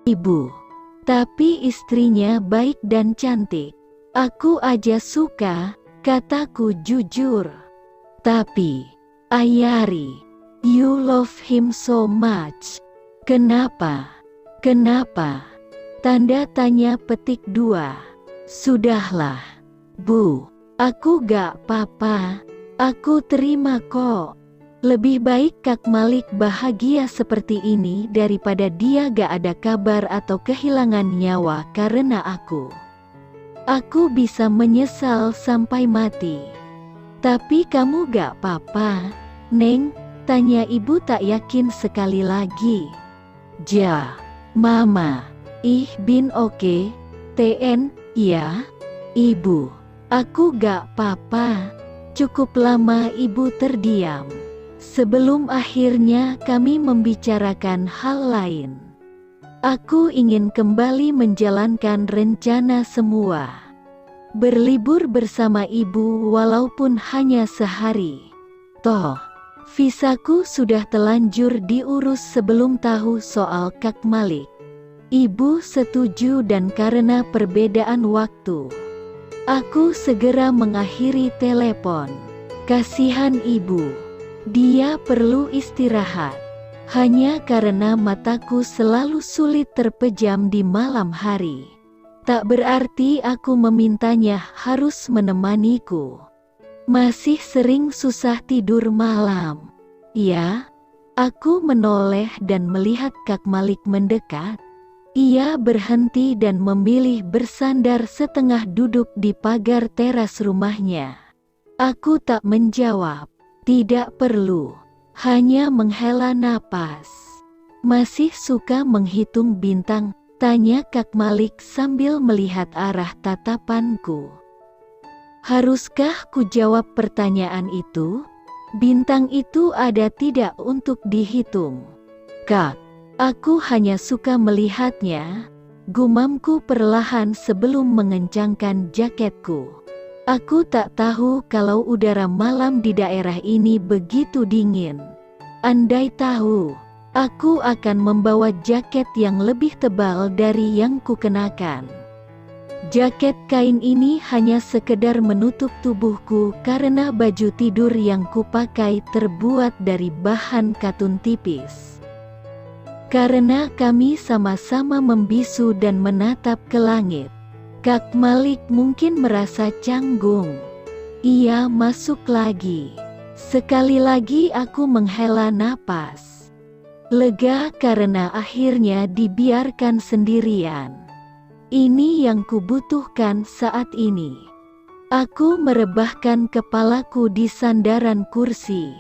Ibu. Tapi istrinya baik dan cantik. Aku aja suka, kataku jujur. Tapi, Ayari, you love him so much. Kenapa? Kenapa? Tanda tanya petik 2. Sudahlah, Bu. Aku gak apa-apa. Aku terima kok. Lebih baik Kak Malik bahagia seperti ini daripada dia gak ada kabar atau kehilangan nyawa karena aku. Aku bisa menyesal sampai mati. Tapi kamu gak apa-apa, Neng? Tanya ibu tak yakin sekali lagi. Ja, Mama. Ih bin oke, TN, ya? Ibu, aku gak apa-apa. Cukup lama ibu terdiam. Sebelum akhirnya kami membicarakan hal lain. Aku ingin kembali menjalankan rencana semua. Berlibur bersama ibu walaupun hanya sehari. Toh, visaku sudah telanjur diurus sebelum tahu soal Kak Malik. Ibu setuju dan karena perbedaan waktu, aku segera mengakhiri telepon. Kasihan ibu. Dia perlu istirahat. Hanya karena mataku selalu sulit terpejam di malam hari. Tak berarti aku memintanya harus menemaniku. Masih sering susah tidur malam. Ya, aku menoleh dan melihat Kak Malik mendekat. Ia berhenti dan memilih bersandar setengah duduk di pagar teras rumahnya. Aku tak menjawab. Tidak perlu. Hanya menghela napas. Masih suka menghitung bintang? Tanya Kak Malik sambil melihat arah tatapanku. Haruskah ku jawab pertanyaan itu? Bintang itu ada tidak untuk dihitung? Kak, aku hanya suka melihatnya. Gumamku perlahan sebelum mengencangkan jaketku. Aku tak tahu kalau udara malam di daerah ini begitu dingin. Andai tahu, aku akan membawa jaket yang lebih tebal dari yang kukenakan. Jaket kain ini hanya sekedar menutup tubuhku karena baju tidur yang kupakai terbuat dari bahan katun tipis. Karena kami sama-sama membisu dan menatap ke langit, Kak Malik mungkin merasa canggung. Ia masuk lagi. Sekali lagi aku menghela napas. Lega karena akhirnya dibiarkan sendirian. Ini yang kubutuhkan saat ini. Aku merebahkan kepalaku di sandaran kursi.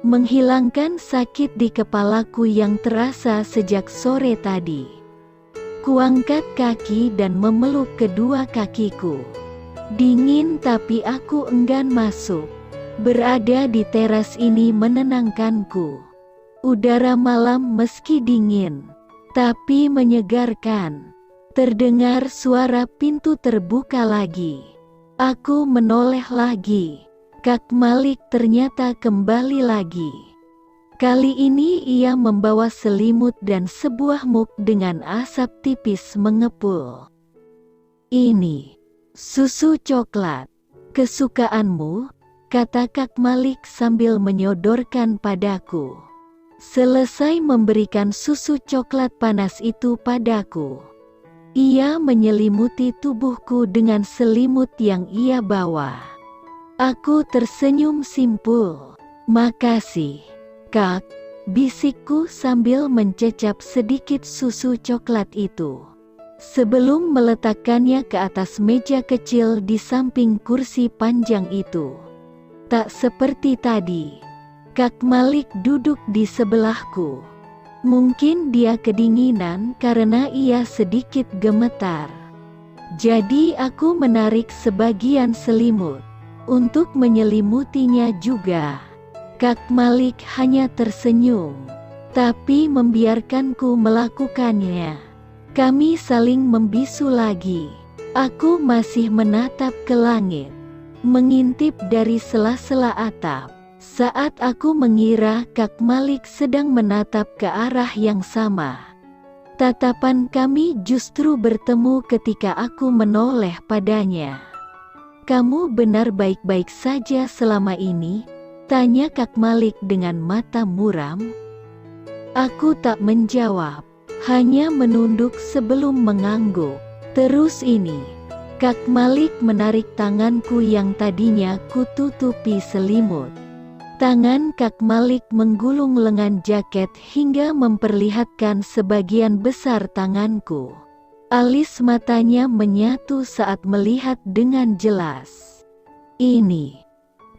Menghilangkan sakit di kepalaku yang terasa sejak sore tadi. Kuangkat kaki dan memeluk kedua kakiku. Dingin tapi aku enggan masuk. Berada di teras ini menenangkanku. Udara malam meski dingin, tapi menyegarkan. Terdengar suara pintu terbuka lagi. Aku menoleh lagi. Kak Malik ternyata kembali lagi. Kali ini ia membawa selimut dan sebuah mug dengan asap tipis mengepul. Ini susu coklat, kesukaanmu, kata Kak Malik sambil menyodorkan padaku. Selesai memberikan susu coklat panas itu padaku, ia menyelimuti tubuhku dengan selimut yang ia bawa. Aku tersenyum simpul. Makasih, Kak, bisikku sambil mencecap sedikit susu coklat itu. Sebelum meletakkannya ke atas meja kecil di samping kursi panjang itu. Tak seperti tadi, Kak Malik duduk di sebelahku. Mungkin dia kedinginan karena ia sedikit gemetar. Jadi aku menarik sebagian selimut untuk menyelimutinya juga. Kak Malik hanya tersenyum, tapi membiarkanku melakukannya. Kami saling membisu lagi. Aku masih menatap ke langit, mengintip dari sela-sela atap. Saat aku mengira Kak Malik sedang menatap ke arah yang sama. Tatapan kami justru bertemu ketika aku menoleh padanya. "Kamu benar baik-baik saja selama ini?" tanya Kak Malik dengan mata muram. Aku tak menjawab, hanya menunduk sebelum mengangguk. Terus ini, Kak Malik menarik tanganku yang tadinya kututupi selimut. Tangan Kak Malik menggulung lengan jaket hingga memperlihatkan sebagian besar tanganku. Alis matanya menyatu saat melihat dengan jelas. "Ini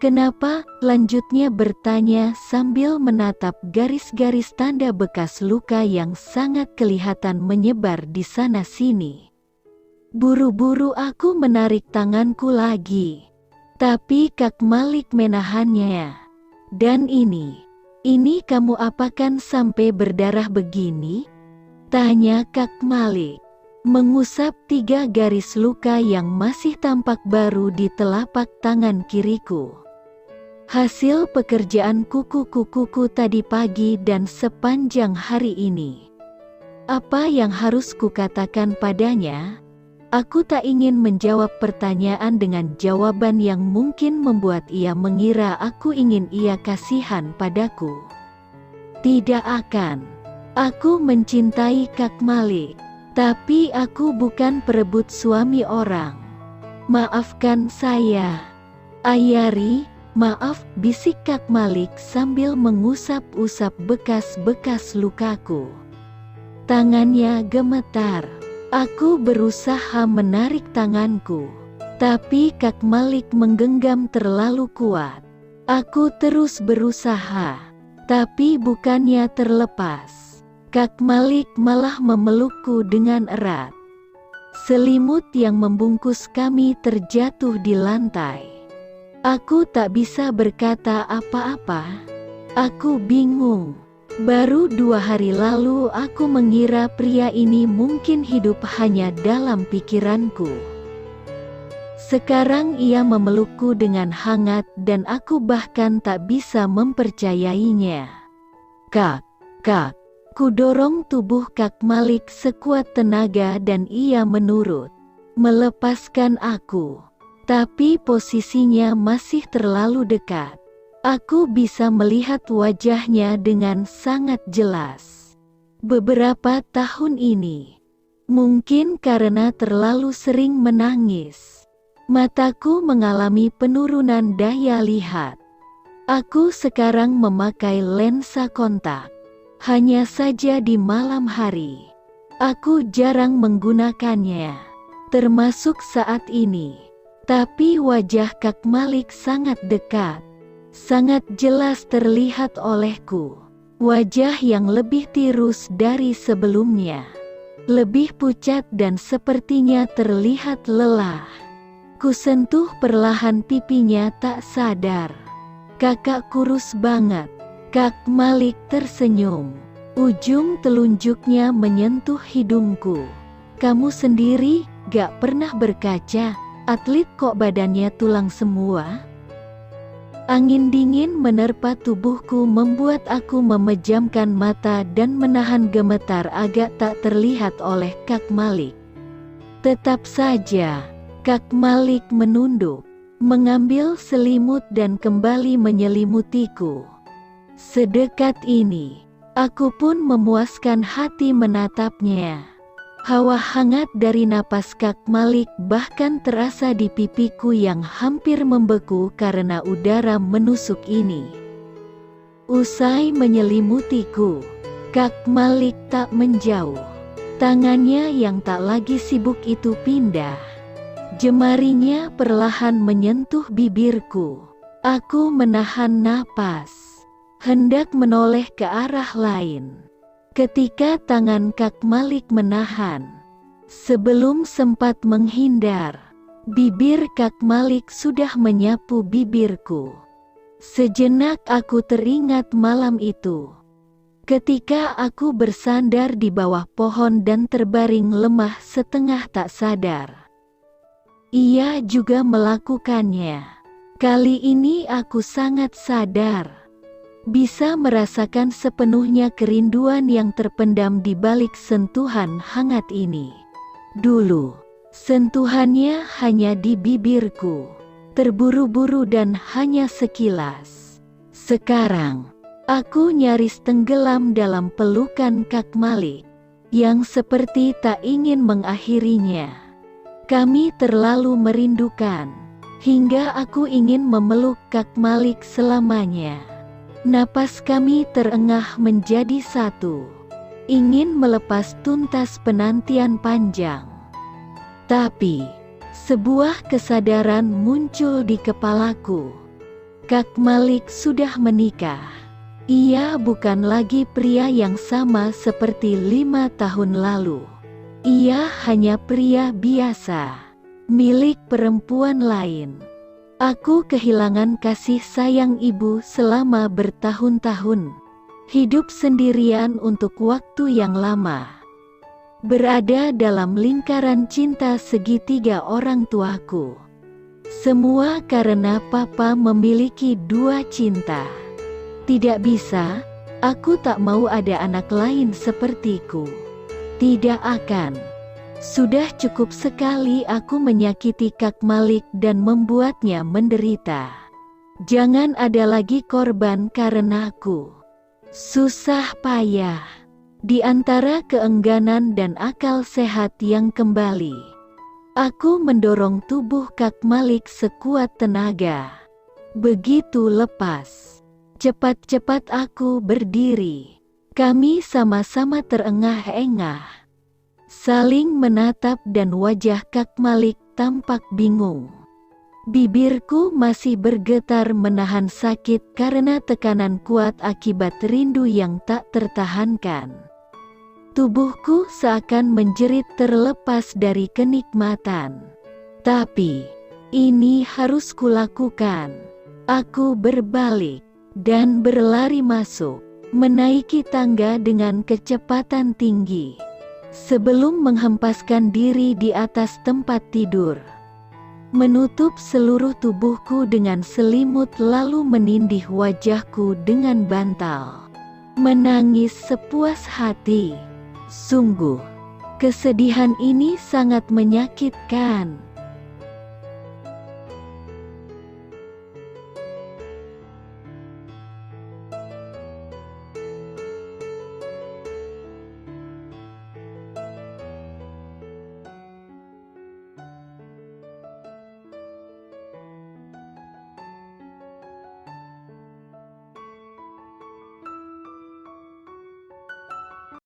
kenapa?" lanjutnya bertanya sambil menatap garis-garis tanda bekas luka yang sangat kelihatan menyebar di sana-sini. Buru-buru aku menarik tanganku lagi, tapi Kak Malik menahannya. "Dan ini kamu apakan sampai berdarah begini?" tanya Kak Malik, mengusap 3 garis luka yang masih tampak baru di telapak tangan kiriku. Hasil pekerjaan kuku-kukuku tadi pagi dan sepanjang hari ini. Apa yang harus kukatakan padanya? Aku tak ingin menjawab pertanyaan dengan jawaban yang mungkin membuat ia mengira aku ingin ia kasihan padaku. Tidak akan. Aku mencintai Kak Malik, tapi aku bukan perebut suami orang. Maafkan saya, Ayari. Maaf, bisik Kak Malik sambil mengusap-usap bekas-bekas lukaku. Tangannya gemetar. Aku berusaha menarik tanganku, tapi Kak Malik menggenggam terlalu kuat. Aku terus berusaha, tapi bukannya terlepas. Kak Malik malah memelukku dengan erat. Selimut yang membungkus kami terjatuh di lantai. Aku tak bisa berkata apa-apa. Aku bingung. Baru 2 hari lalu aku mengira pria ini mungkin hidup hanya dalam pikiranku. Sekarang ia memelukku dengan hangat dan aku bahkan tak bisa mempercayainya. Kak, kudorong tubuh Kak Malik sekuat tenaga dan ia menurut, melepaskan aku. Tapi posisinya masih terlalu dekat. Aku bisa melihat wajahnya dengan sangat jelas. Beberapa tahun ini, mungkin karena terlalu sering menangis, mataku mengalami penurunan daya lihat. Aku sekarang memakai lensa kontak. Hanya saja di malam hari, aku jarang menggunakannya, termasuk saat ini. Tapi wajah Kak Malik sangat dekat. Sangat jelas terlihat olehku. Wajah yang lebih tirus dari sebelumnya. Lebih pucat dan sepertinya terlihat lelah. Kusentuh perlahan pipinya tak sadar. "Kakak kurus banget." Kak Malik tersenyum. Ujung telunjuknya menyentuh hidungku. "Kamu sendiri gak pernah berkaca? Atlet kok badannya tulang semua?" Angin dingin menerpa tubuhku membuat aku memejamkan mata dan menahan gemetar agak tak terlihat oleh Kak Malik. Tetap saja, Kak Malik menunduk, mengambil selimut dan kembali menyelimutiku. Sedekat ini, aku pun memuaskan hati menatapnya. Hawa hangat dari napas Kak Malik bahkan terasa di pipiku yang hampir membeku karena udara menusuk ini. Usai menyelimutiku, Kak Malik tak menjauh. Tangannya yang tak lagi sibuk itu pindah. Jemarinya perlahan menyentuh bibirku. Aku menahan napas, hendak menoleh ke arah lain. Ketika tangan Kak Malik menahan, sebelum sempat menghindar, bibir Kak Malik sudah menyapu bibirku. Sejenak aku teringat malam itu. Ketika aku bersandar di bawah pohon dan terbaring lemah setengah tak sadar. Ia juga melakukannya. Kali ini aku sangat sadar. bisa merasakan sepenuhnya kerinduan yang terpendam di balik sentuhan hangat ini. Dulu, sentuhannya hanya di bibirku, terburu-buru dan hanya sekilas. Sekarang, aku nyaris tenggelam dalam pelukan Kak Malik, yang seperti tak ingin mengakhirinya. Kami terlalu merindukan, hingga aku ingin memeluk Kak Malik selamanya. Napas kami terengah menjadi satu, ingin melepas tuntas penantian panjang. Tapi, sebuah kesadaran muncul di kepalaku. Kak Malik sudah menikah. Ia bukan lagi pria yang sama seperti 5 tahun lalu. Ia hanya pria biasa, milik perempuan lain. Aku kehilangan kasih sayang ibu selama bertahun-tahun. Hidup sendirian untuk waktu yang lama. Berada dalam lingkaran cinta segitiga orang tuaku. Semua karena papa memiliki 2 cinta. Tidak bisa, aku tak mau ada anak lain sepertiku. Tidak akan. Sudah cukup sekali aku menyakiti Kak Malik dan membuatnya menderita. Jangan ada lagi korban karena aku. Susah payah. Di antara keengganan dan akal sehat yang kembali, aku mendorong tubuh Kak Malik sekuat tenaga. Begitu lepas. Cepat-cepat aku berdiri. Kami sama-sama terengah-engah. Saling menatap dan wajah Kak Malik tampak bingung. Bibirku masih bergetar menahan sakit karena tekanan kuat akibat rindu yang tak tertahankan. Tubuhku seakan menjerit terlepas dari kenikmatan. Tapi, ini harus kulakukan. Aku berbalik dan berlari masuk, menaiki tangga dengan kecepatan tinggi. Sebelum menghempaskan diri di atas tempat tidur, menutup seluruh tubuhku dengan selimut lalu menindih wajahku dengan bantal. Menangis sepuas hati. Sungguh, kesedihan ini sangat menyakitkan.